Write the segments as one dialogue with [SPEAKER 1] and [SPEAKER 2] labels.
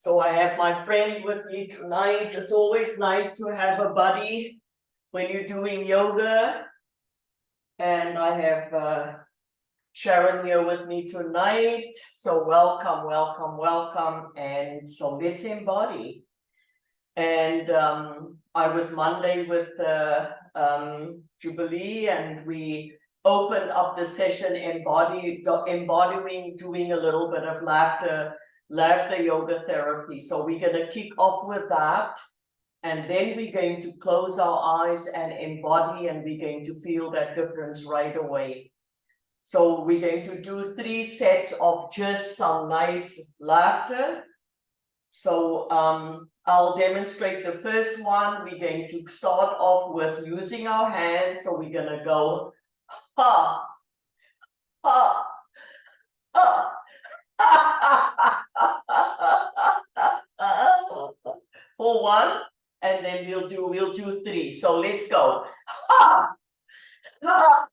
[SPEAKER 1] So I have my friend with me tonight. It's always nice to have a buddy when you're doing yoga. And I have Sharon here with me tonight. So welcome, welcome, welcome. And so let's embody. And I was Monday with Jubilee, and we opened up the session embodying, doing a little bit of laughter yoga therapy. So we're going to kick off with that. And then we're going to close our eyes and embody, and we're going to feel that difference right away. So we're going to do 3 sets of just some nice laughter. So I'll demonstrate the first one. We're going to start off with using our hands. So we're going to go ha, ha, ha. For 1, and then we'll do 3. So let's go. Ha, ha.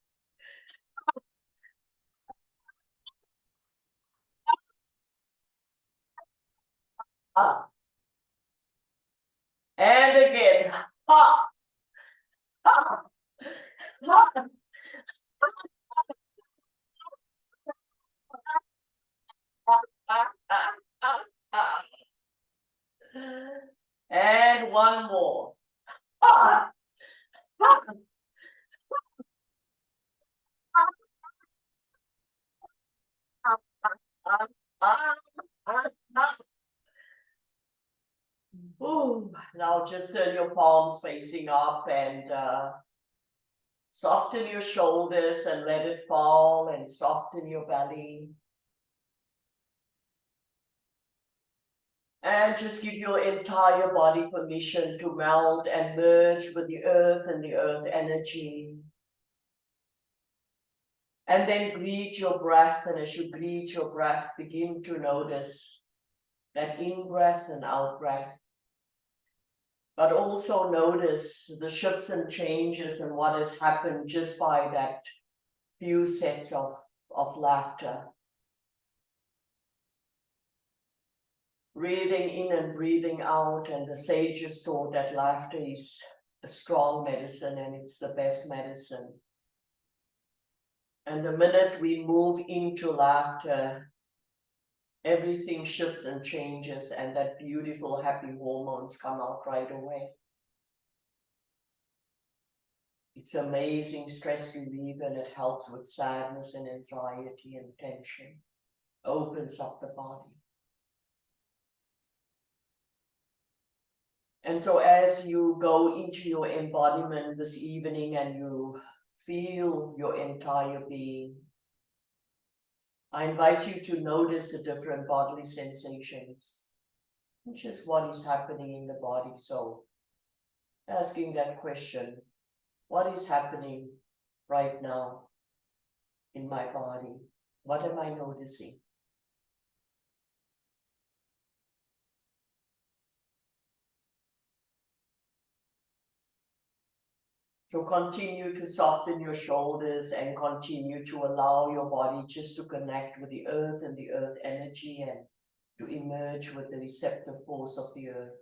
[SPEAKER 1] And again. Ha, ha, ha. And 1 more. Ooh, now just turn your palms facing up and soften your shoulders and let it fall, and soften your belly. And just give your entire body permission to meld and merge with the earth and the earth energy. And then greet your breath, and as you greet your breath, begin to notice that in-breath and out-breath. But also notice the shifts and changes and what has happened just by that few sets of laughter. Breathing in and breathing out, and the sages taught that laughter is a strong medicine, and it's the best medicine. And the minute we move into laughter, everything shifts and changes, and that beautiful happy hormones come out right away. It's amazing stress relief, and it helps with sadness and anxiety and tension. Opens up the body. And so as you go into your embodiment this evening and you feel your entire being, I invite you to notice the different bodily sensations, which is what is happening in the body. So asking that question, what is happening right now in my body? What am I noticing? So continue to soften your shoulders and continue to allow your body just to connect with the earth and the earth energy, and to emerge with the receptive force of the earth.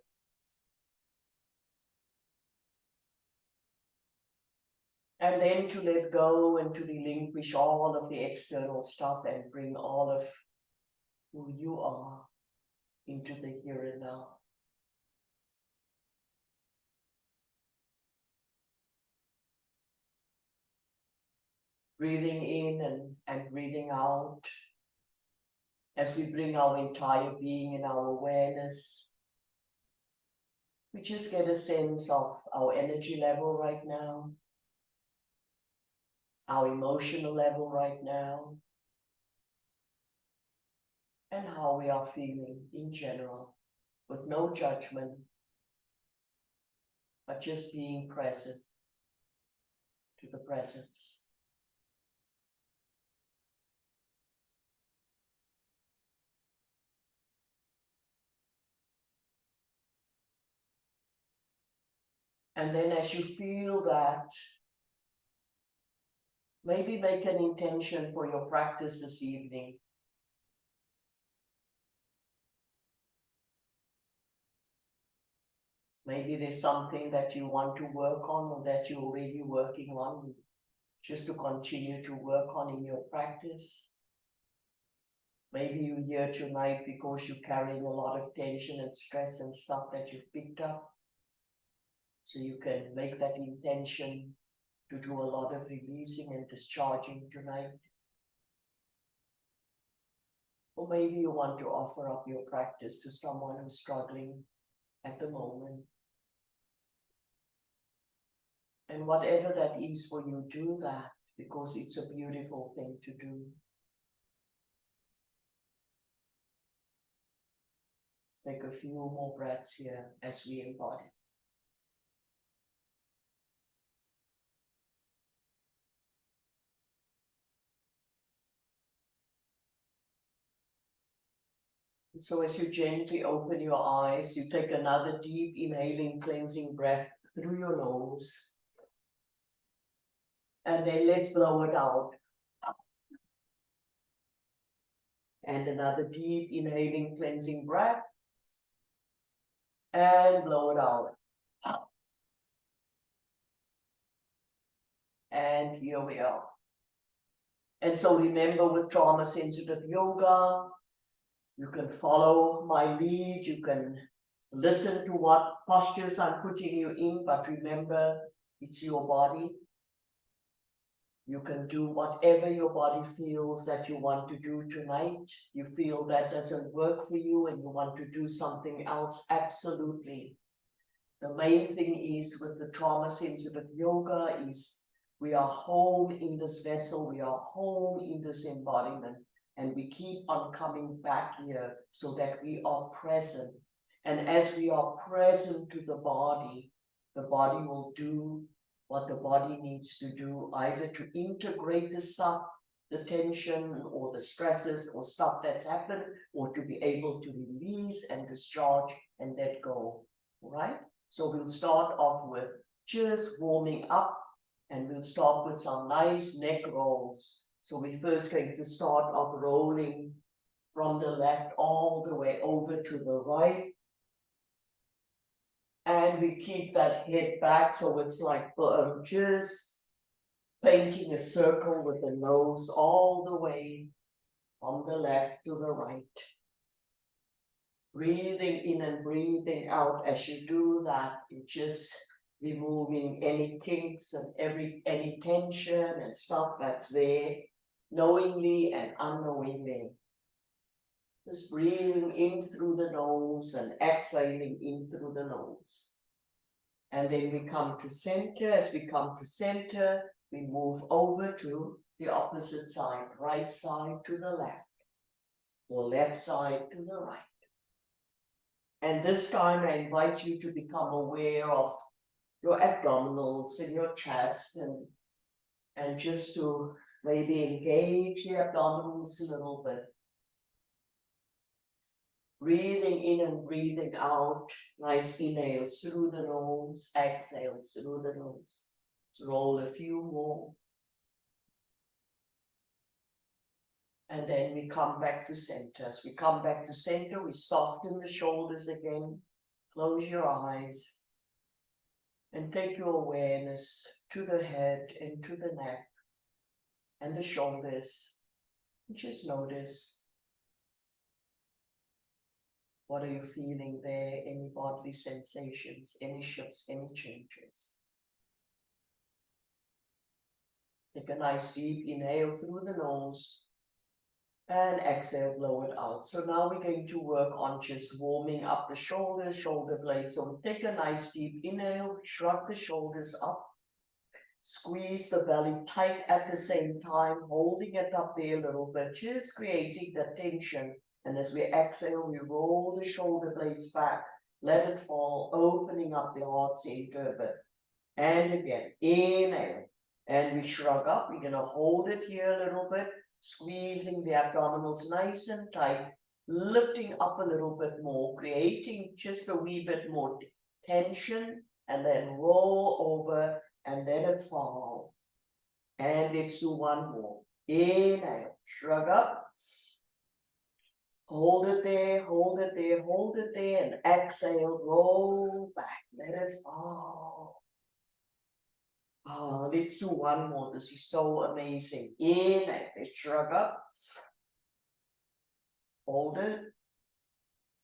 [SPEAKER 1] And then to let go and to relinquish all of the external stuff and bring all of who you are into the here and now. Breathing in and breathing out. As we bring our entire being in our awareness, we just get a sense of our energy level right now, our emotional level right now, and how we are feeling in general, with no judgment, but just being present to the presence. And then as you feel that, maybe make an intention for your practice this evening. Maybe there's something that you want to work on or that you're already working on, just to continue to work on in your practice. Maybe you're here tonight because you're carrying a lot of tension and stress and stuff that you've picked up. So you can make that intention to do a lot of releasing and discharging tonight. Or maybe you want to offer up your practice to someone who's struggling at the moment. And whatever that is for you, do that, because it's a beautiful thing to do. Take a few more breaths here as we embody. And so as you gently open your eyes, you take another deep inhaling, cleansing breath through your nose. And then let's blow it out. And another deep inhaling, cleansing breath. And blow it out. And here we are. And so remember, with trauma-sensitive yoga, you can follow my lead, you can listen to what postures I'm putting you in, but remember, it's your body. You can do whatever your body feels that you want to do tonight. You feel that doesn't work for you and you want to do something else, absolutely. The main thing is with the trauma-sensitive yoga is we are home in this vessel, we are home in this embodiment, and we keep on coming back here so that we are present. And as we are present to the body will do what the body needs to do, either to integrate the stuff, the tension or the stresses or stuff that's happened, or to be able to release and discharge and let go, all right? So we'll start off with just warming up, and we'll start with some nice neck rolls. So we're first going to start off rolling from the left all the way over to the right. And we keep that head back, so it's like just painting a circle with the nose all the way from the left to the right. Breathing in and breathing out. As you do that, you just removing any kinks and any tension and stuff that's there, knowingly and unknowingly. Just breathing in through the nose and exhaling in through the nose. And then we come to center. As we come to center, we move over to the opposite side, right side to the left, or left side to the right. And this time I invite you to become aware of your abdominals and your chest, and just to maybe engage the abdominals a little bit. Breathing in and breathing out. Nice inhales through the nose, exhales through the nose. Let's roll a few more. And then we come back to center. As we come back to center, we soften the shoulders again. Close your eyes. And take your awareness to the head and to the neck and the shoulders. And just notice, what are you feeling there? Any bodily sensations, any shifts, any changes? Take a nice deep inhale through the nose and exhale, blow it out. So now we're going to work on just warming up the shoulders, shoulder blades. So take a nice deep inhale, shrug the shoulders up, squeeze the belly tight at the same time, holding it up there a little bit, just creating that tension. And as we exhale, we roll the shoulder blades back, let it fall, opening up the heart center a bit. And again, inhale, and we shrug up. We're going to hold it here a little bit, squeezing the abdominals nice and tight, lifting up a little bit more, creating just a wee bit more tension, and then roll over and let it fall. And let's do one more. Inhale, shrug up. Hold it there, hold it there, hold it there, and exhale, roll back, let it fall. Oh, let's do one more. This is so amazing. Inhale, let's shrug up. Hold it.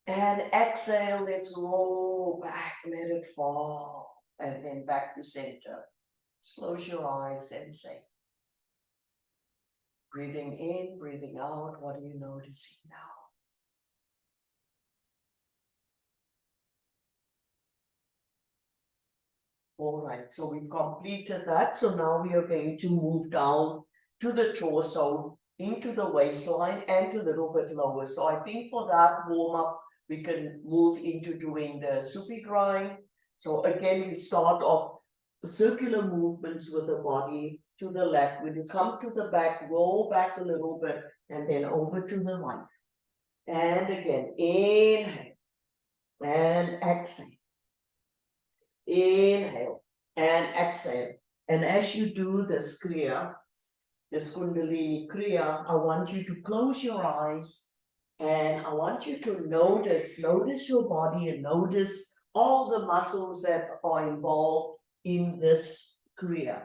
[SPEAKER 1] And exhale, let's roll back, let it fall. And then back to center. Just close your eyes and say, breathing in, breathing out, what are you noticing now? All right, so we completed that. So now we are going to move down to the torso, into the waistline, and a little bit lower. So I think for that warm up, we can move into doing the soupy grind. So again, we start off circular movements with the body to the left. When you come to the back, roll back a little bit, and then over to the right. And again, inhale and exhale. Inhale and exhale. And as you do this Kriya, this Kundalini Kriya, I want you to close your eyes and I want you to notice your body and notice all the muscles that are involved in this Kriya.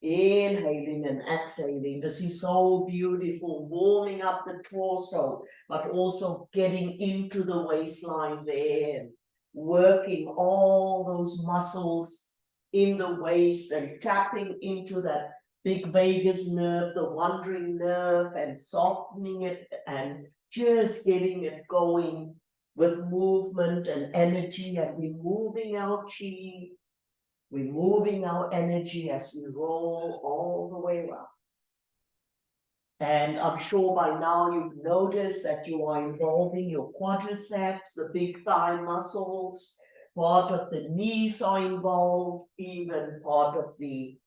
[SPEAKER 1] Inhaling and exhaling. This is so beautiful, warming up the torso, but also getting into the waistline there, working all those muscles in the waist and tapping into that big vagus nerve, the wandering nerve, and softening it and just getting it going with movement and energy, and removing our chi. We're moving our energy as we roll all the way around. And I'm sure by now you've noticed that you are involving your quadriceps, the big thigh muscles, part of the knees are involved, even part of the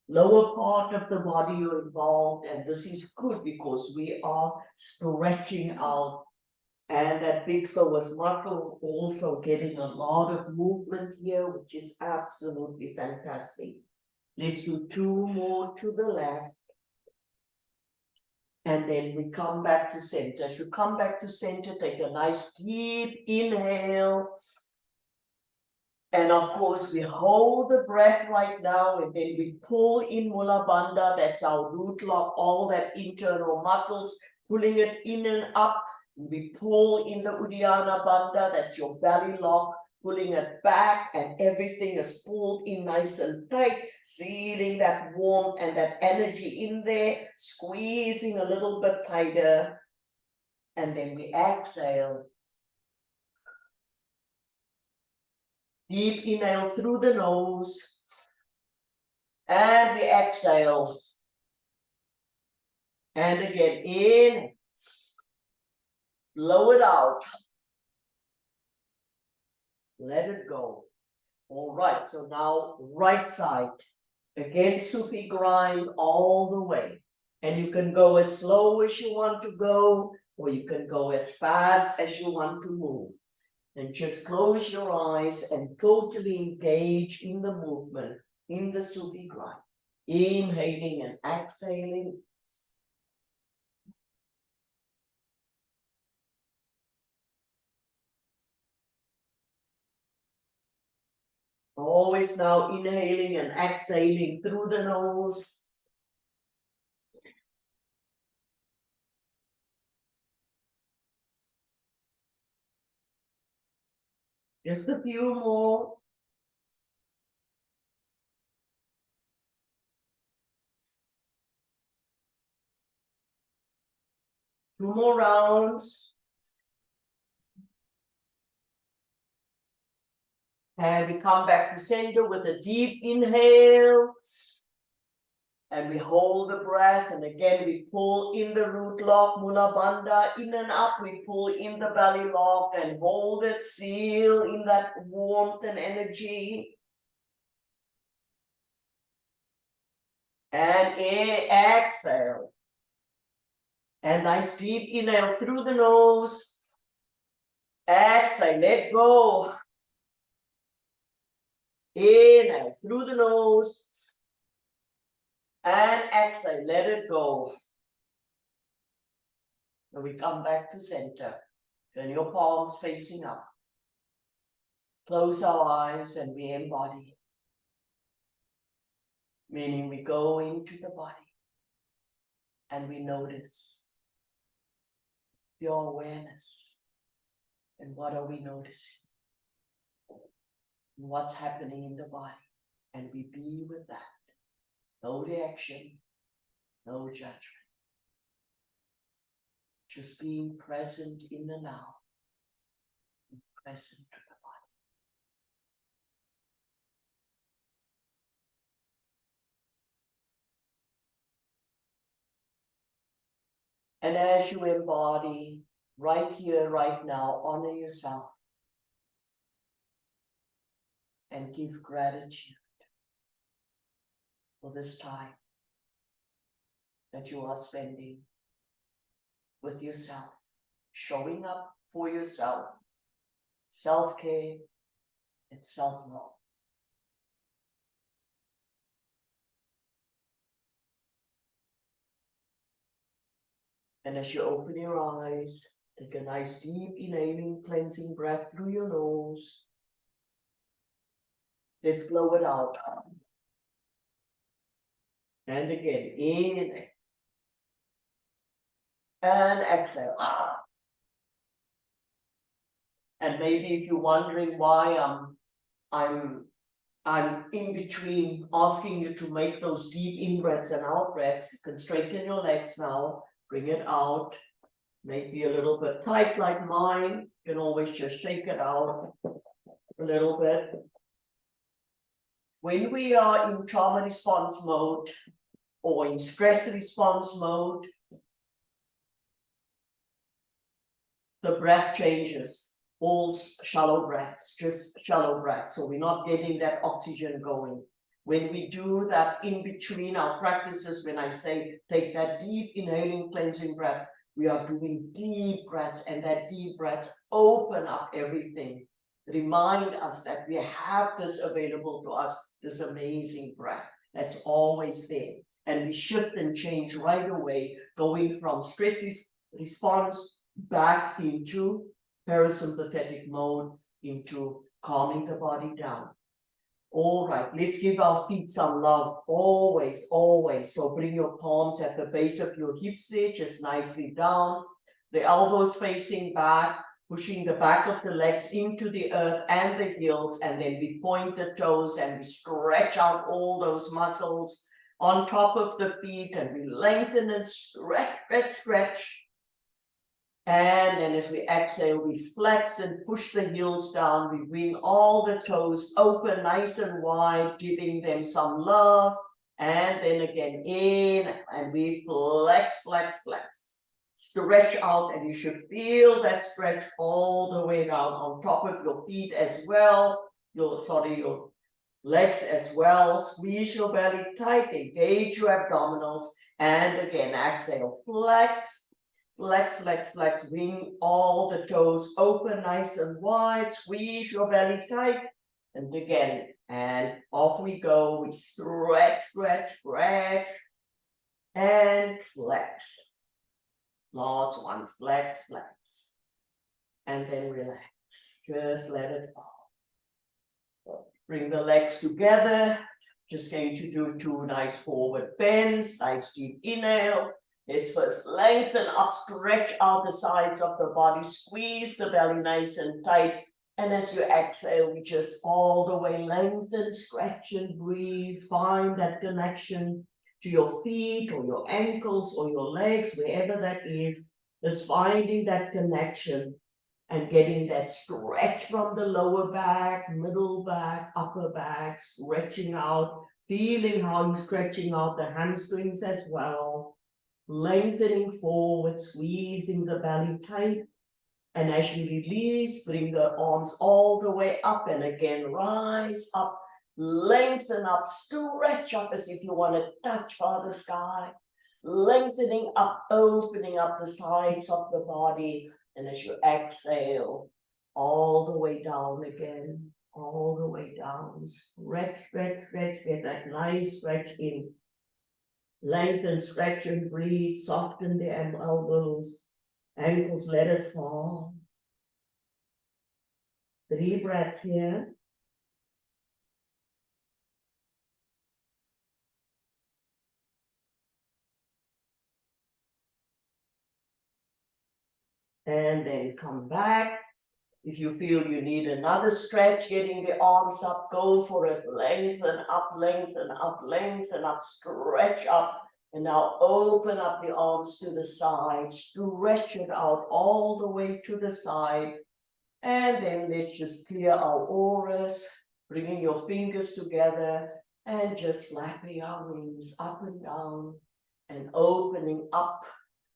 [SPEAKER 1] lower part of the body are involved. And this is good because we are stretching out. And that big psoas muscle also getting a lot of movement here, which is absolutely fantastic. Let's do two more to the left. And then we come back to center. As you come back to center, take a nice deep inhale. And of course, we hold the breath right now, and then we pull in Mula Bandha. That's our root lock, all that internal muscles, pulling it in and up. We pull in the Uddiyana Bandha, that's your belly lock, pulling it back, and everything is pulled in nice and tight, sealing that warmth and that energy in there, squeezing a little bit tighter. And then we exhale. Deep inhale through the nose. And we exhale. And again, in. Blow it out. Let it go. All right, so now right side. Again, Sufi grind all the way. And you can go as slow as you want to go, or you can go as fast as you want to move. And just close your eyes and totally engage in the movement, in the Sufi grind. Inhaling and exhaling. Always now inhaling and exhaling through the nose. Just a few more. Two more rounds. And we come back to center with a deep inhale. And we hold the breath. And again, we pull in the root lock, Mula Bandha, in and up. We pull in the belly lock and hold it, seal in that warmth and energy. And exhale. And nice deep inhale through the nose. Exhale, let go. Inhale through the nose. And exhale, let it go. And we come back to center. Turn your palms facing up. Close our eyes and we embody. Meaning we go into the body and we notice pure awareness. And what are we noticing? What's happening in the body? And we be with that. No reaction, no judgment. Just being present in the now. Present to the body. And as you embody right here, right now, honor yourself and give gratitude for this time that you are spending with yourself, showing up for yourself, self-care and self-love. And as you open your eyes, take a nice deep inhaling, cleansing breath through your nose. Let's blow it out. And again, in and exhale. And maybe if you're wondering why I'm in between asking you to make those deep in-breaths and out-breaths, you can straighten your legs now, bring it out, maybe a little bit tight like mine. You can always just shake it out a little bit. When we are in trauma response mode or in stress response mode, the breath changes. All shallow breaths, just shallow breaths. So we're not getting that oxygen going. When we do that in between our practices, when I say take that deep inhaling, cleansing breath, we are doing deep breaths, and that deep breaths open up everything. Remind us that we have this available to us, this amazing breath that's always there. And we shift and change right away, going from stress response back into parasympathetic mode, into calming the body down. All right, let's give our feet some love, always, always. So bring your palms at the base of your hips there, just nicely down. The elbows facing back, pushing the back of the legs into the earth and the heels, and then we point the toes and we stretch out all those muscles on top of the feet, and we lengthen and stretch, stretch, stretch. And then as we exhale, we flex and push the heels down. We bring all the toes open, nice and wide, giving them some love. And then again in, and we flex, flex, flex. Stretch out, and you should feel that stretch all the way down on top of your feet as well. Your legs as well. Squeeze your belly tight, engage your abdominals. And again, exhale, flex. Flex, flex, flex, bring all the toes open, nice and wide, squeeze your belly tight, and again, and off we go, we stretch, stretch, stretch, and flex. Last one, flex, flex, and then relax, just let it fall. Bring the legs together, just going to do 2 nice forward bends, nice deep inhale. Let's first lengthen up, stretch out the sides of the body, squeeze the belly nice and tight. And as you exhale, we just all the way lengthen, stretch and breathe. Find that connection to your feet or your ankles or your legs, wherever that is. Just finding that connection and getting that stretch from the lower back, middle back, upper back, stretching out, feeling how you're stretching out the hamstrings as well. Lengthening forward, squeezing the belly tight. And as you release, bring the arms all the way up, and again, rise up, lengthen up, stretch up as if you want to touch Father Sky. Lengthening up, opening up the sides of the body. And as you exhale, all the way down again, all the way down. Stretch, stretch, stretch, get that nice stretch in. Lengthen, stretch and breathe, soften the elbows, Ankles, let it fall. 3 breaths here. And then come back. If you feel you need another stretch, getting the arms up, go for it. Lengthen up, lengthen up, lengthen up, stretch up. And now open up the arms to the side, stretch it out all the way to the side. And then let's just clear our auras, bringing your fingers together and just flapping our wings up and down and opening up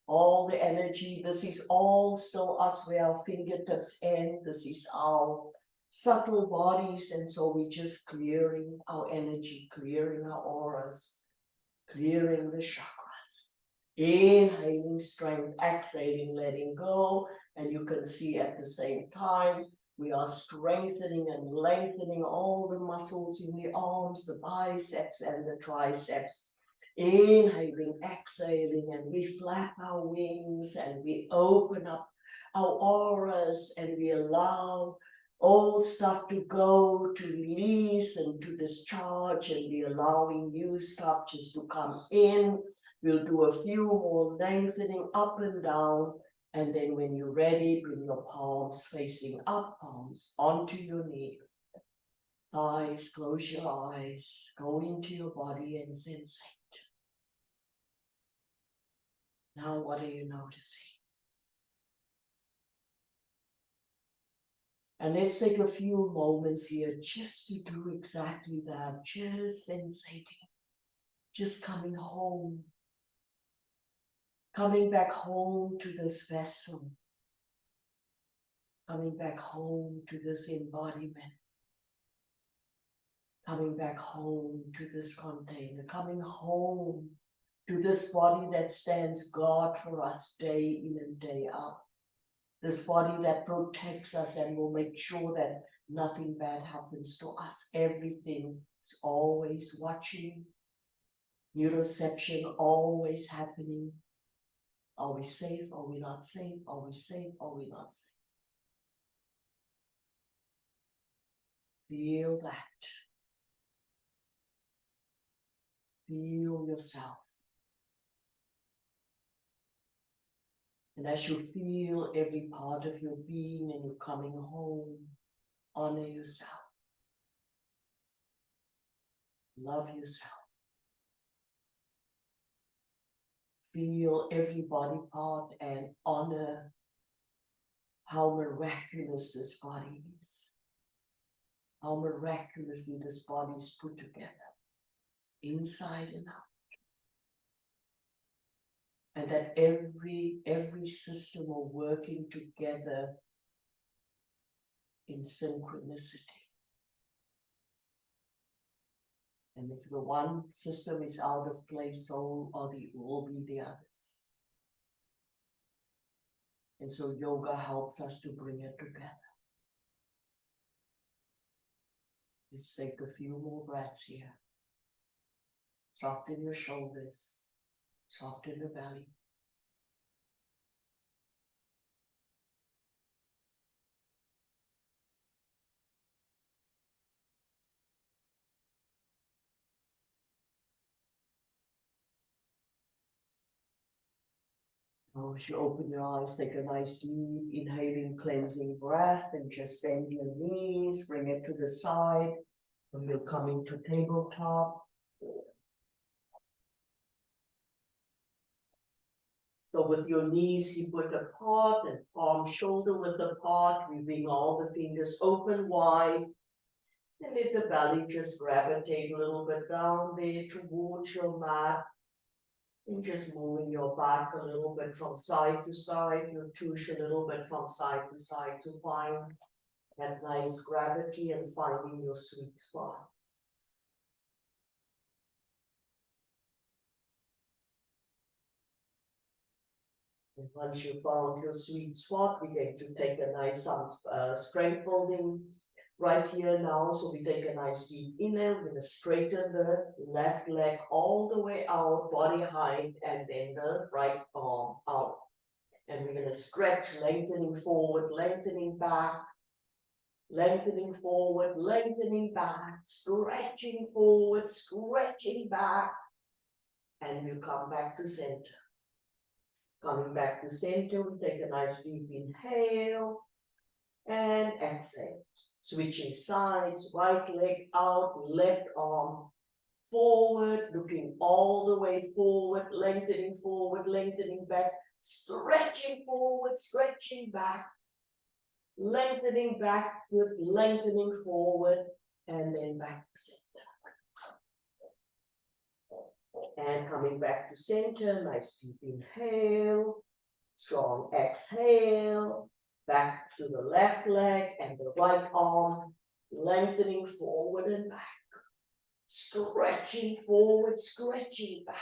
[SPEAKER 1] all the energy. This is all still us where our fingertips end. This is our subtle bodies. And so we're just clearing our energy, clearing our auras, clearing the chakras. Inhaling strength, exhaling, letting go. And you can see at the same time, we are strengthening and lengthening all the muscles in the arms, the biceps and the triceps. Inhaling, exhaling, and we flap our wings and we open up our auras and we allow old stuff to go, to release and to discharge, and we're allowing new stuff just to come in. We'll do a few more lengthening up and down, and then when you're ready, bring your palms facing up, palms onto your knee. Thighs, close your eyes, go into your body and sensate. Now what are you noticing? And let's take a few moments here just to do exactly that, just sensating, just coming home, coming back home to this vessel, coming back home to this embodiment, coming back home to this container, coming home to this body that stands guard for us day in and day out. This body that protects us and will make sure that nothing bad happens to us. Everything is always watching. Neuroception always happening. Are we safe? Are we not safe? Are we safe? Are we not safe? Feel that. Feel yourself. And as you feel every part of your being and you're coming home, honor yourself. Love yourself. Feel every body part and honor how miraculous this body is. How miraculously this body is put together, inside and out. And that every system are working together in synchronicity. And if the one system is out of place, so will be the others. And so yoga helps us to bring it together. Let's take a few more breaths here. Soften your shoulders, soften the belly. Now as you open your eyes, take a nice deep inhaling, cleansing breath and just bend your knees, bring it to the side. And we'll come into tabletop. So with your knees hip width apart and palm shoulder width apart, we bring all the fingers open wide. And let the belly just gravitate a little bit down there towards your mat. And just moving your back a little bit from side to side, your tush a little bit from side to find that nice gravity and finding your sweet spot. And once you found your sweet spot, we're going to take a nice strength building right here now. So we take a nice deep inhale. We're going to straighten the left leg all the way out, body height, and then the right arm out. And And we're gonna stretch, lengthening forward, lengthening back, lengthening forward, lengthening back, stretching forward, stretching back, and we'll come back to center. Coming back to center, we take a nice deep inhale and exhale. Switching sides, right leg out, left arm forward, looking all the way forward, lengthening back, stretching forward, stretching back, lengthening backward, lengthening forward, and then back to center. And coming back to center, nice deep inhale, strong exhale, back to the left leg and the right arm, lengthening forward and back, stretching forward, stretching back.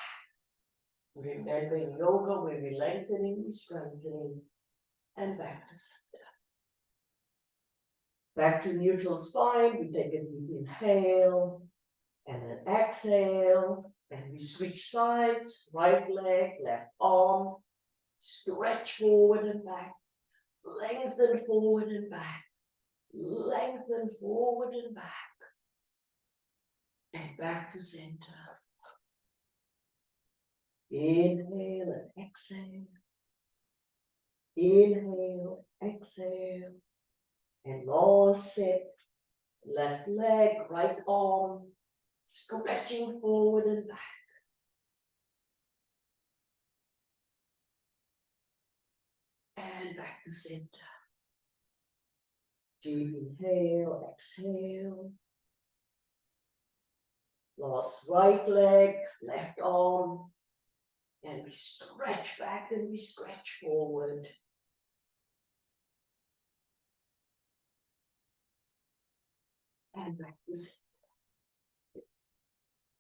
[SPEAKER 1] Remember in yoga, where we're lengthening, we're strengthening, and back to center. Back to neutral spine, we take a deep inhale and an exhale, and we switch sides, right leg, left arm, stretch forward and back, lengthen forward and back, lengthen forward and back, and back to center. Inhale and exhale, inhale, exhale, and last set, left leg, right arm, stretching forward and back. And back to center. Deep inhale, exhale. Last right leg, left arm. And we stretch back and we stretch forward. And back to center.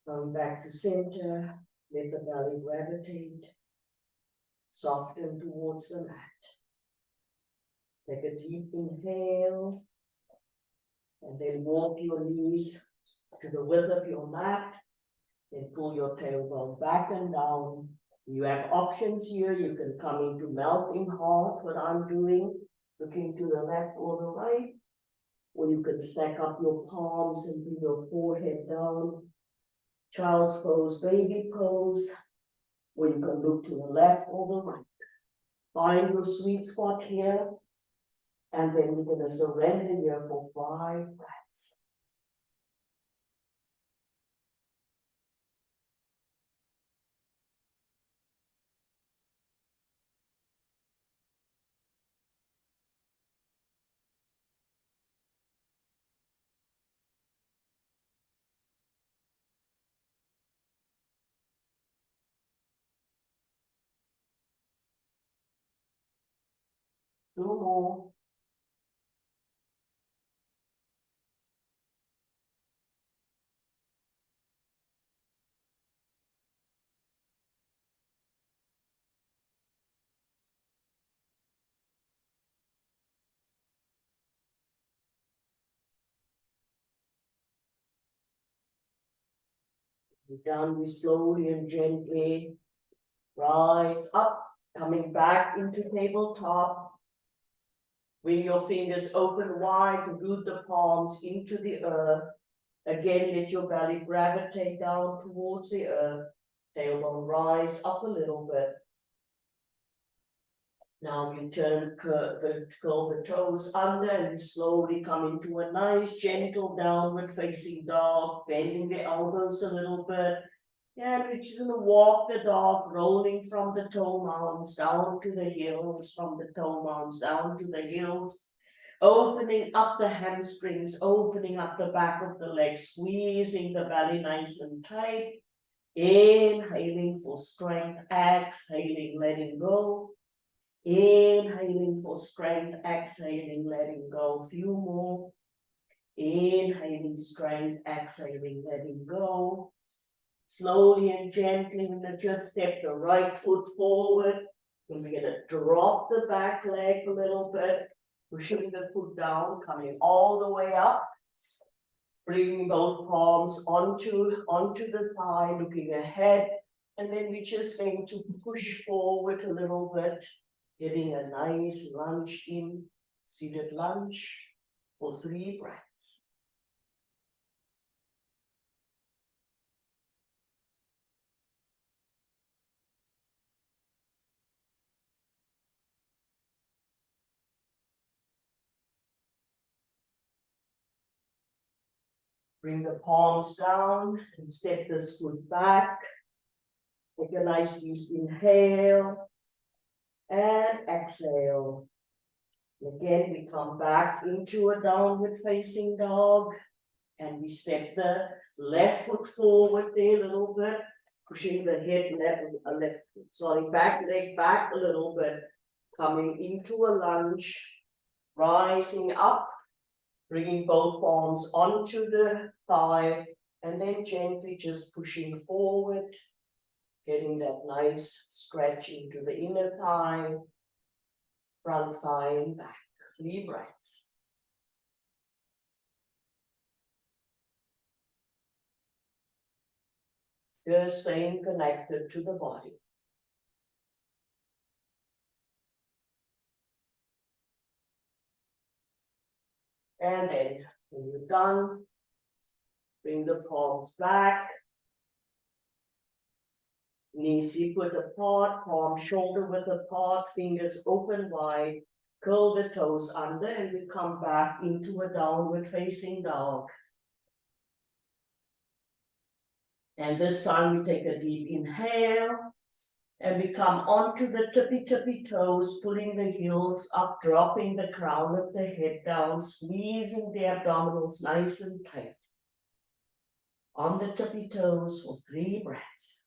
[SPEAKER 1] Come back to center, let the belly gravitate, soften towards the mat. Take a deep inhale, and then walk your knees to the width of your mat, then pull your tailbone back and down. You have options here, you can come into melting heart, what I'm doing, looking to the left or the right, or you can stack up your palms and bring your forehead down. Child's pose, baby pose, or you can look to the left or the right. Find your sweet spot here, and then we're going to surrender here for 5 breaths. Two more. Down, we slowly and gently rise up, coming back into tabletop. Bring your fingers open wide, root the palms into the earth. Again, let your belly gravitate down towards the earth. Tailbone rise up a little bit. Now you curl the toes under and you slowly come into a nice gentle downward facing dog, bending the elbows a little bit. And we're just going to walk the dog, rolling from the toe mounds down to the heels, from the toe mounds down to the heels, opening up the hamstrings, opening up the back of the leg, squeezing the belly nice and tight. Inhaling for strength, exhaling, letting go. Inhaling for strength, exhaling, letting go. A few more. Inhaling strength, exhaling, letting go. Slowly and gently, we're going to just step the right foot forward. And we're going to drop the back leg a little bit, pushing the foot down, coming all the way up. Bringing both palms onto the thigh, looking ahead. And then we're just going to push forward a little bit. Getting a nice lunge in, seated lunge for 3 breaths. Bring the palms down and step this foot back. Take a nice deep inhale and exhale. Again, we come back into a downward facing dog and we step the left foot forward there a little bit, pushing the head back leg back a little bit, coming into a lunge, rising up, bringing both palms onto the thigh, and then gently just pushing forward, getting that nice stretch into the inner thigh, front thigh and back. 3 breaths. Just staying connected to the body. And then, when you're done, bring the palms back. Knees hip-width apart, palm shoulder-width apart, fingers open wide. Curl the toes under and we come back into a downward facing dog. And this time we take a deep inhale and we come onto the tippy toes, pulling the heels up, dropping the crown of the head down, squeezing the abdominals nice and tight. On the tippy toes for 3 breaths.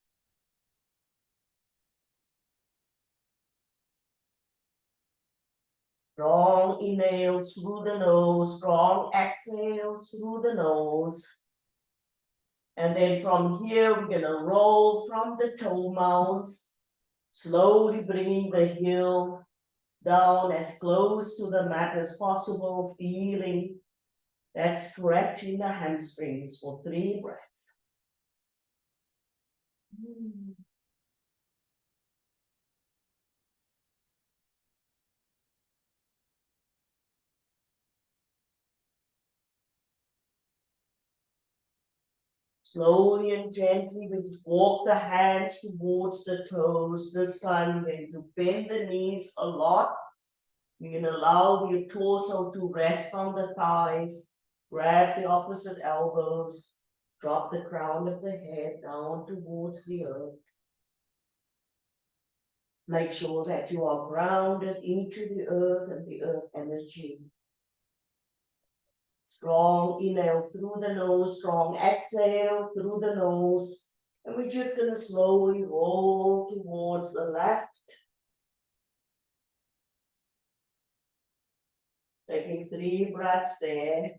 [SPEAKER 1] Strong inhale through the nose, strong exhale through the nose. And then from here, we're going to roll from the toe mounts, slowly bringing the heel down as close to the mat as possible, feeling that stretch in the hamstrings for 3 breaths. Slowly and gently, we walk the hands towards the toes. This time, we're going to bend the knees a lot. You can allow your torso to rest on the thighs. Grab the opposite elbows. Drop the crown of the head down towards the earth. Make sure that you are grounded into the earth and the earth energy. Strong inhale through the nose, strong exhale through the nose. And we're just going to slowly roll towards the left. Taking 3 breaths there.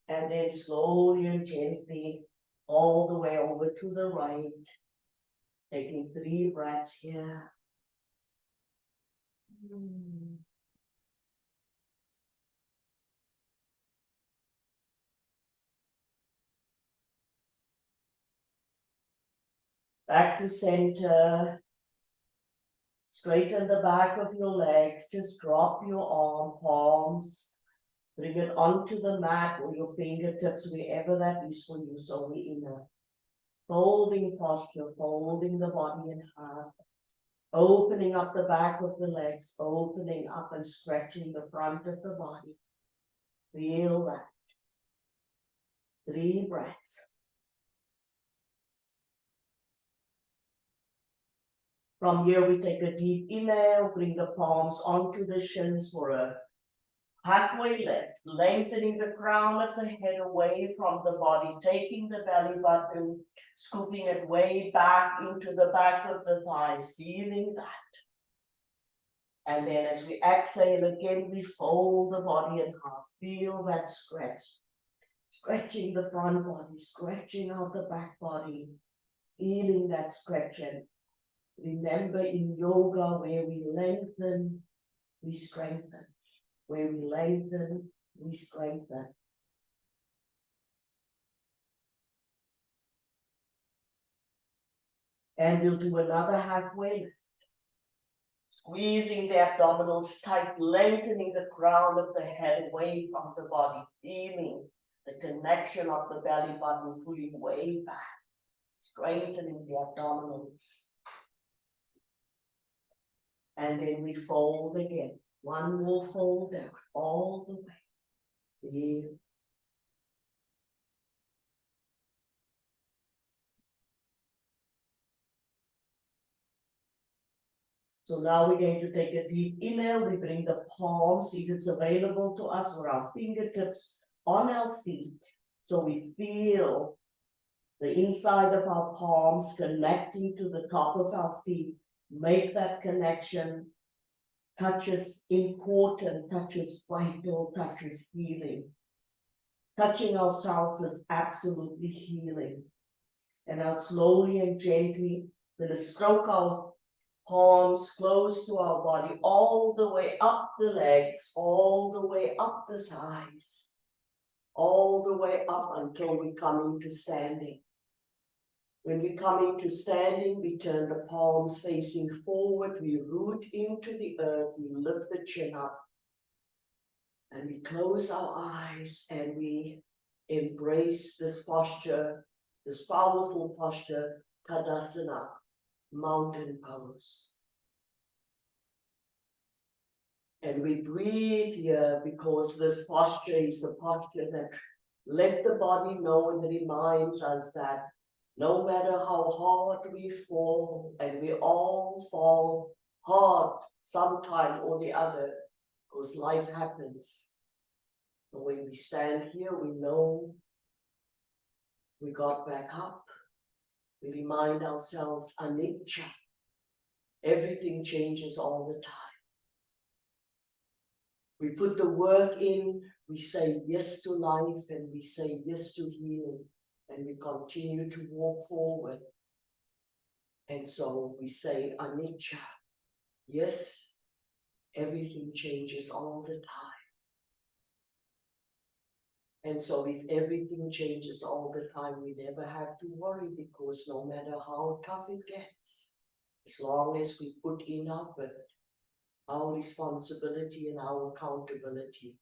[SPEAKER 1] And then slowly and gently all the way over to the right. Taking 3 breaths here. Back to center. Straighten the back of your legs. Just drop your arm palms. Bring it onto the mat or your fingertips, wherever that is for you. So we're in a folding posture, folding the body in half. Opening up the back of the legs, opening up and stretching the front of the body. Feel that. 3 breaths. From here, we take a deep inhale, bring the palms onto the shins for a halfway lift, lengthening the crown of the head away from the body, taking the belly button, scooping it way back into the back of the thighs, feeling that. And then as we exhale again, we fold the body in half. Feel that stretch. Stretching the front body, stretching out the back body, feeling that stretch. And remember in yoga, where we lengthen, we strengthen. Where we lengthen, we strengthen. And we'll do another halfway lift. Squeezing the abdominals tight, lengthening the crown of the head away from the body, feeling the connection of the belly button pulling way back, strengthening the abdominals. And then we fold again. One more fold out, all the way. Feel. So now we're going to take a deep inhale. We bring the palms, if it's available to us, or our fingertips on our feet. So we feel the inside of our palms connecting to the top of our feet. Make that connection. Touches important, touches vital, touches healing. Touching ourselves is absolutely healing. And now slowly and gently, we're going to stroke our palms close to our body, all the way up the legs, all the way up the thighs, all the way up until we come into standing. When we come into standing, we turn the palms facing forward, we root into the earth, we lift the chin up, and we close our eyes and we embrace this posture, this powerful posture, Tadasana, mountain pose. And we breathe here because this posture is the posture that let the body know and reminds us that no matter how hard we fall, and we all fall hard sometime or the other, because life happens. But when we stand here, we know we got back up. We remind ourselves, anicca. Everything changes all the time. We put the work in, we say yes to life, and we say yes to healing, and we continue to walk forward. And so we say anicca. Yes, everything changes all the time. And so if everything changes all the time, we never have to worry, because no matter how tough it gets, as long as we put in our responsibility and our accountability,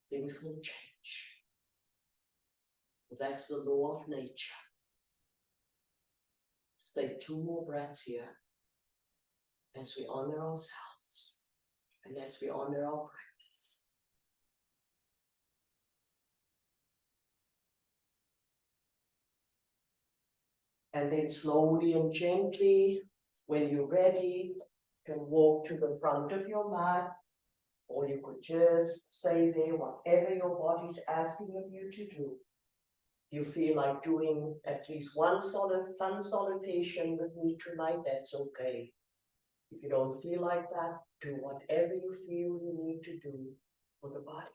[SPEAKER 1] things will change. That's the law of nature. Stay 2 more breaths here as we honor ourselves and as we honor our practice. And then slowly and gently, when you're ready, you can walk to the front of your mat, or you could just stay there, whatever your body's asking of you to do. If you feel like doing at least one sun salutation with me tonight, that's okay. If you don't feel like that, do whatever you feel you need to do for the body.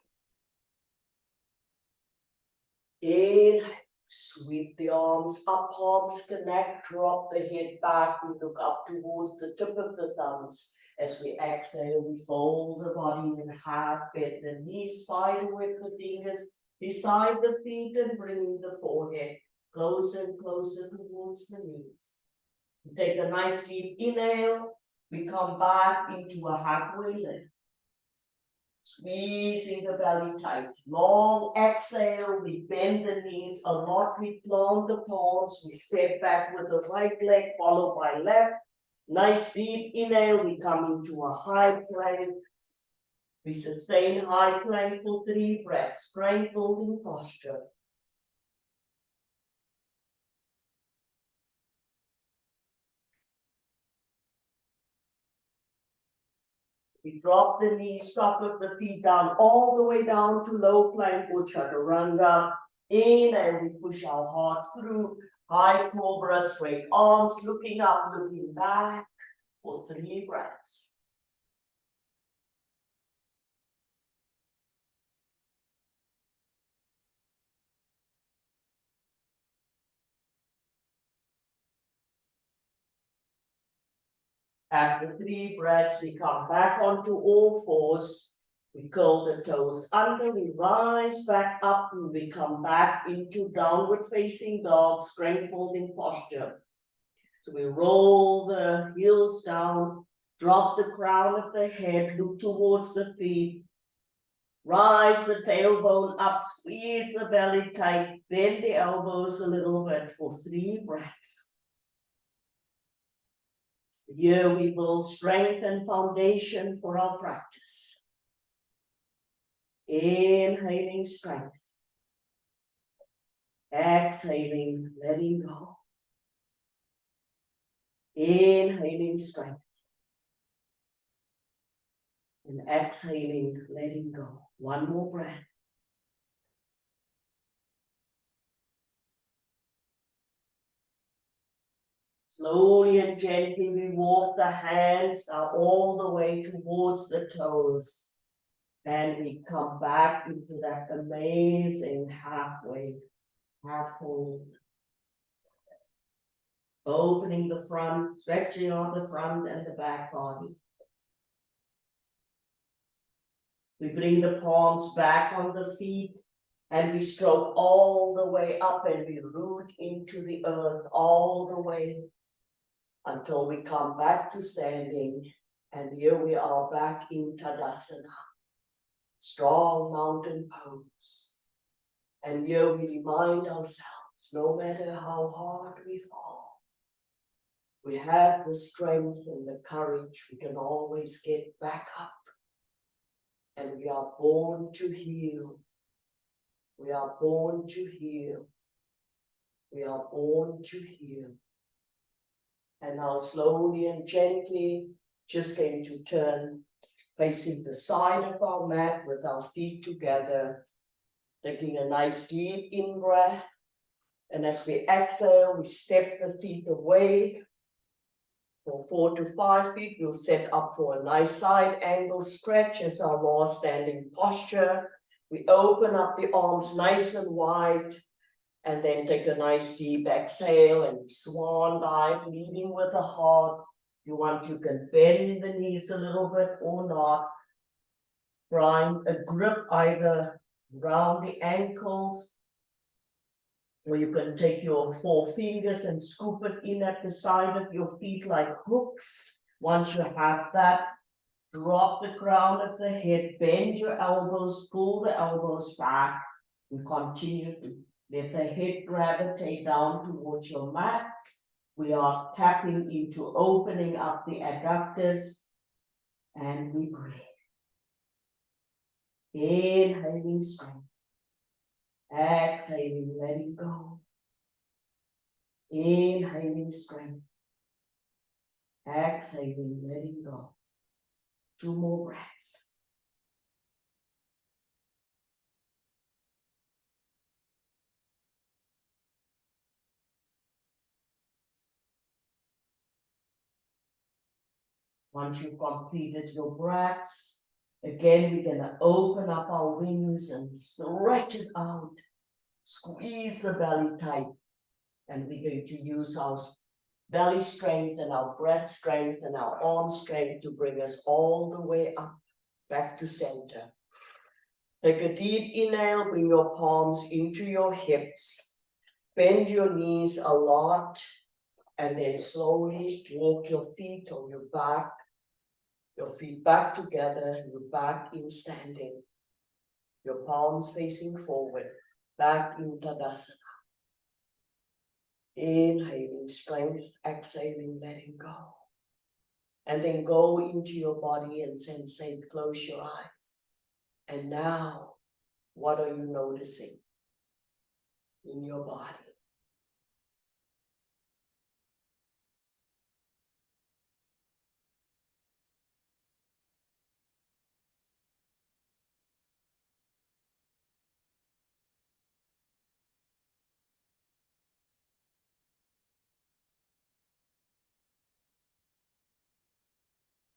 [SPEAKER 1] Inhale. Sweep the arms up, palms connect, drop the head back, we look up towards the tip of the thumbs. As we exhale, we fold the body in half, bend the knees, spider with the fingers beside the feet and bringing the forehead closer and closer towards the knees. We take a nice deep inhale, we come back into a halfway lift. Squeezing the belly tight. Long exhale, we bend the knees a lot, we plant the palms, we step back with the right leg followed by left. Nice deep inhale, we come into a high plank. We sustain high plank for 3 breaths, strength building posture. We drop the knees, top of the feet down, all the way down to low plank or chaturanga. In, and we push our heart through. High cobra, straight arms, looking up, looking back for 3 breaths. After 3 breaths, we come back onto all fours. We curl the toes under, we rise back up, and we come back into downward facing dog, strength building posture. So we roll the heels down Drop the crown of the head, look towards the feet. Rise the tailbone up, squeeze the belly tight, bend the elbows a little bit for 3 breaths. Here we will strengthen foundation for our practice. Inhaling strength. Exhaling, letting go. Inhaling strength. And exhaling, letting go. One more breath. Slowly and gently we walk the hands all the way towards the toes. And we come back into that amazing half fold. Opening the front, stretching on the front and the back body. We bring the palms back on the feet and we stroke all the way up and we root into the earth all the way until we come back to standing. And here we are back in Tadasana, strong mountain pose. And here we remind ourselves, no matter how hard we fall, we have the strength and the courage, we can always get back up. And we are born to heal. We are born to heal. We are born to heal. And now slowly and gently, just going to turn facing the side of our mat with our feet together, taking a nice deep in-breath. And as we exhale, we step the feet away. For 4 to 5 feet, we'll set up for a nice side angle stretch as our raw standing posture. We open up the arms nice and wide, and then take a nice deep exhale and swan dive, leading with the heart. You can bend the knees a little bit or not. Find a grip either around the ankles, or you can take your 4 fingers and scoop it in at the side of your feet like hooks. Once you have that, drop the crown of the head, bend your elbows, pull the elbows back, and continue to let the head gravitate down towards your mat. We are tapping into opening up the adductors, and we breathe. Inhaling strength. Exhaling, letting go. Inhaling strength. Exhaling, letting go. 2 more breaths. Once you've completed your breaths, again, we're going to open up our wings and stretch it out. Squeeze the belly tight. And we're going to use our belly strength and our breath strength and our arm strength to bring us all the way up, back to center. Take a deep inhale, bring your palms into your hips. Bend your knees a lot. And then slowly walk your feet or your feet back together, you're back in standing. Your palms facing forward, back in Tadasana. Inhaling strength, exhaling, letting go. And then go into your body and sensate, close your eyes. And now, what are you noticing in your body?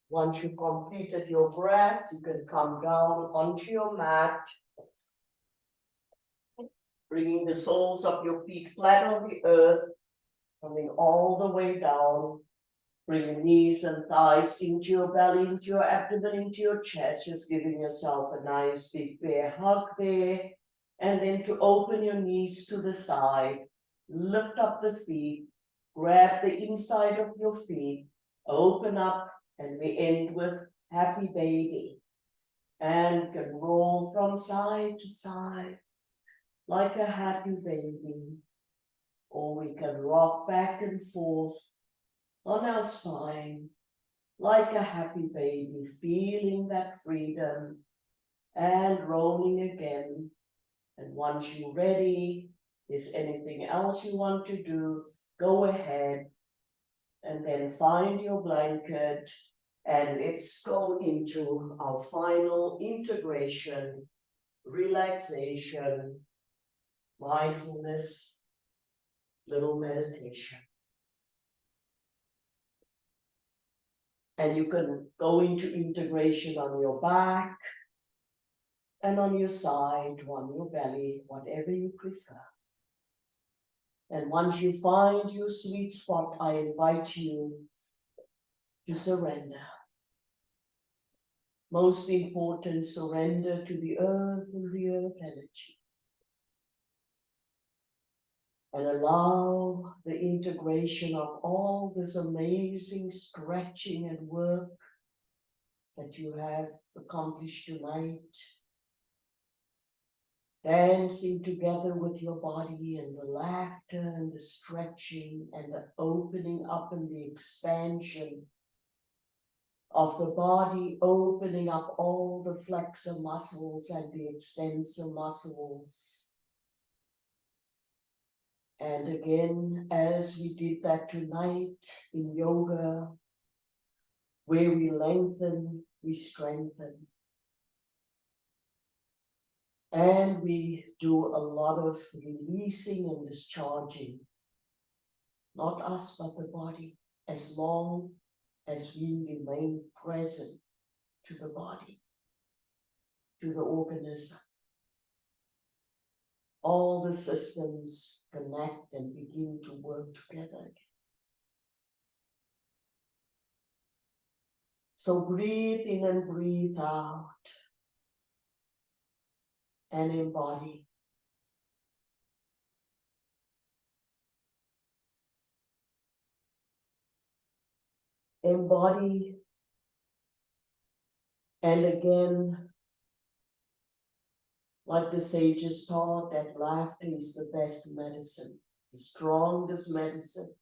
[SPEAKER 1] Once you've completed your breath, you can come down onto your mat, bringing the soles of your feet flat on the earth, coming all the way down. Bring your knees and thighs into your belly, into your abdomen, into your chest, just giving yourself a nice big bear hug there. And then to open your knees to the side, lift up the feet, grab the inside of your feet, open up And we end with happy baby. And can roll from side to side like a happy baby. Or we can rock back and forth on our spine like a happy baby, feeling that freedom and rolling again. And once you're ready, if there's anything else you want to do, go ahead and then find your blanket and let's go into our final integration, relaxation, mindfulness, little meditation. And you can go into integration on your back and on your side, on your belly, whatever you prefer. And once you find your sweet spot, I invite you to surrender. Most important, surrender to the earth and the earth energy. And allow the integration of all this amazing stretching and work that you have accomplished tonight. Dancing together with your body and the laughter and the stretching and the opening up and the expansion of the body, opening up all the flexor muscles and the extensor muscles. And again, as we did that tonight in yoga, where we lengthen, we strengthen. And we do a lot of releasing and discharging. Not us, but the body, as long as we remain present to the body, to the organism. All the systems connect and begin to work together. So breathe in and breathe out. And embody. Embody. And again, like the sages taught, that laughter is the best medicine, the strongest medicine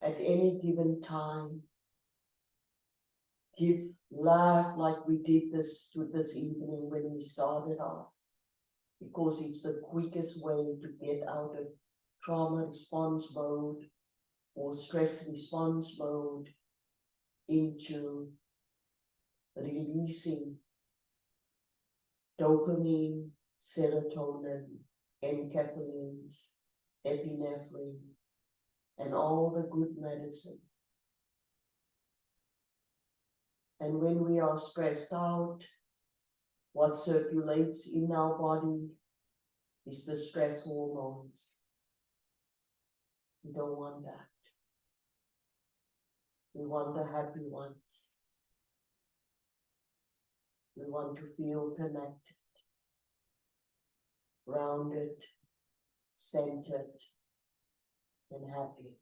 [SPEAKER 1] at any given time. Laugh like we did this evening when we started off, because it's the quickest way to get out of trauma response mode or stress response mode into releasing dopamine, serotonin, enkephalins, epinephrine, and all the good medicine. And when we are stressed out, what circulates in our body is the stress hormones. We don't want that. We want the happy ones. We want to feel connected, grounded, centered, and happy,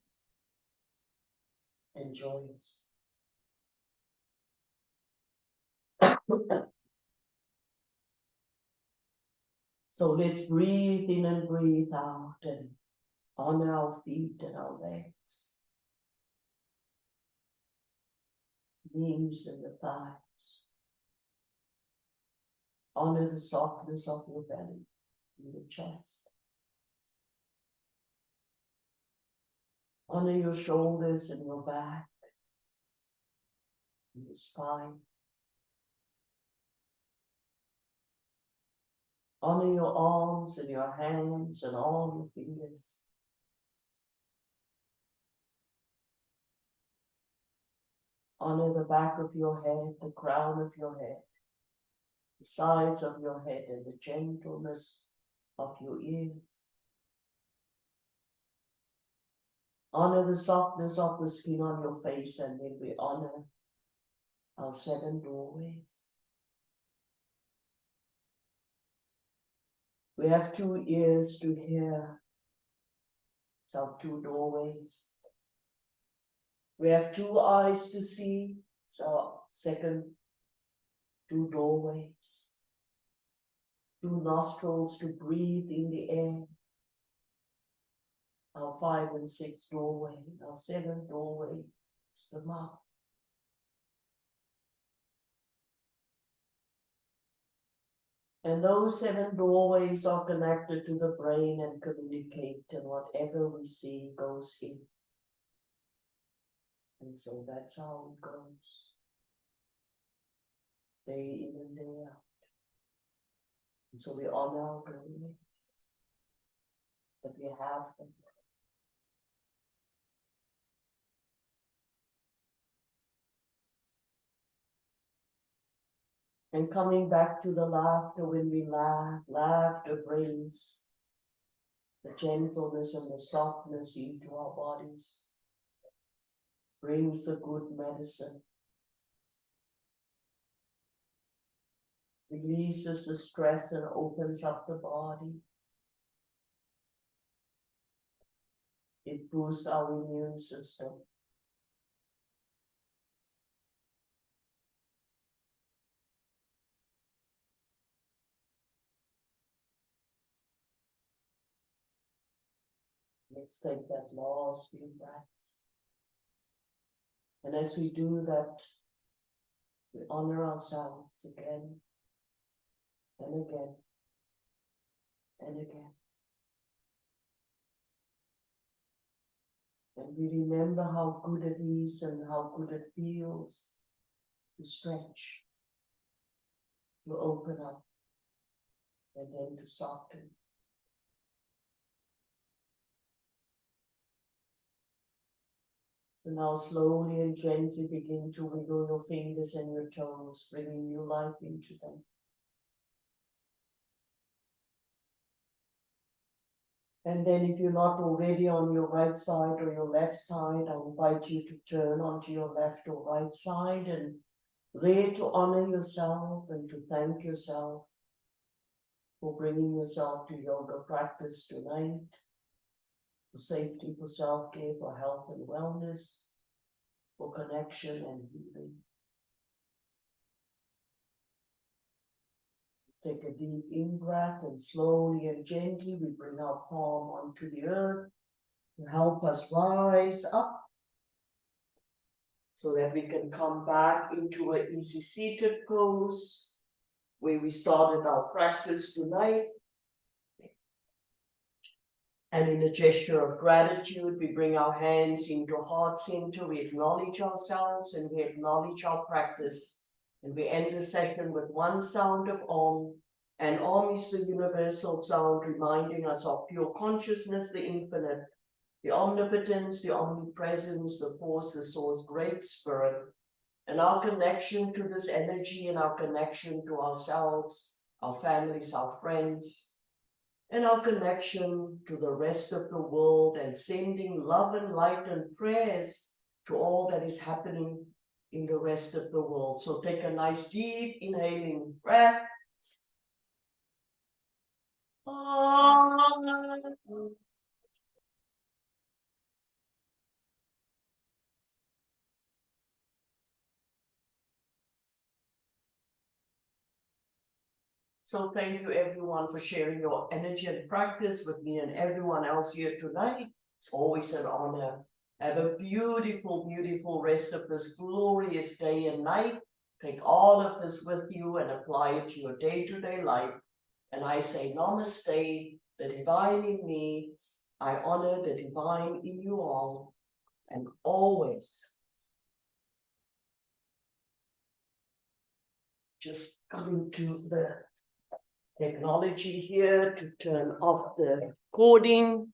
[SPEAKER 1] and joyous. So let's breathe in and breathe out, and honor our feet and our legs, knees and the thighs. Honor the softness of your belly and your chest. Honor your shoulders and your back and your spine. Honor your arms and your hands and all your fingers. Honor the back of your head, the crown of your head, the sides of your head, and the gentleness of your ears. Honor the softness of the skin on your face, and then we honor our 7 doorways. We have 2 ears to hear, our 2 doorways. We have 2 eyes to see, so second, 2 doorways, 2 nostrils to breathe in the air. Our 5 and 6 doorway, our 7th doorway is the mouth. And those 7 doorways are connected to the brain and communicate, and whatever we see goes in. And so that's how it goes. Day in and day out. And so we honor our limits, that we have them. And coming back to the laughter, when we laugh, laughter brings the gentleness and the softness into our bodies, brings the good medicine, releases the stress and opens up the body. It boosts our immune system. Let's take that last few breaths. And as we do that, we honor ourselves again and again and again. And we remember how good it is and how good it feels to stretch, to open up, and then to soften. So now slowly and gently begin to wiggle your fingers and your toes, bringing new life into them. And then if you're not already on your right side or your left side, I invite you to turn onto your left or right side and there to honor yourself and to thank yourself for bringing yourself to yoga practice tonight, for safety, for self-care, for health and wellness, for connection and healing. Take a deep in-breath and slowly and gently we bring our palm onto the earth to help us rise up so that we can come back into an easy seated pose where we started our practice tonight. And in a gesture of gratitude, we bring our hands into heart center, we acknowledge ourselves and we acknowledge our practice. And we end the session with one sound of Om. And Om is the universal sound reminding us of pure consciousness, the infinite, the omnipotence, the omnipresence, the force, the source, great spirit. And our connection to this energy and our connection to ourselves, our families, our friends, and our connection to the rest of the world and sending love and light and prayers to all that is happening in the rest of the world. So take a nice deep inhaling breath. So thank you everyone for sharing your energy and practice with me and everyone else here tonight. It's always an honor. Have a beautiful, beautiful rest of this glorious day and night. Take all of this with you and apply it to your day-to-day life. And I say namaste, the divine in me. I honor the divine in you all. And always just coming to the technology here to turn off the recording.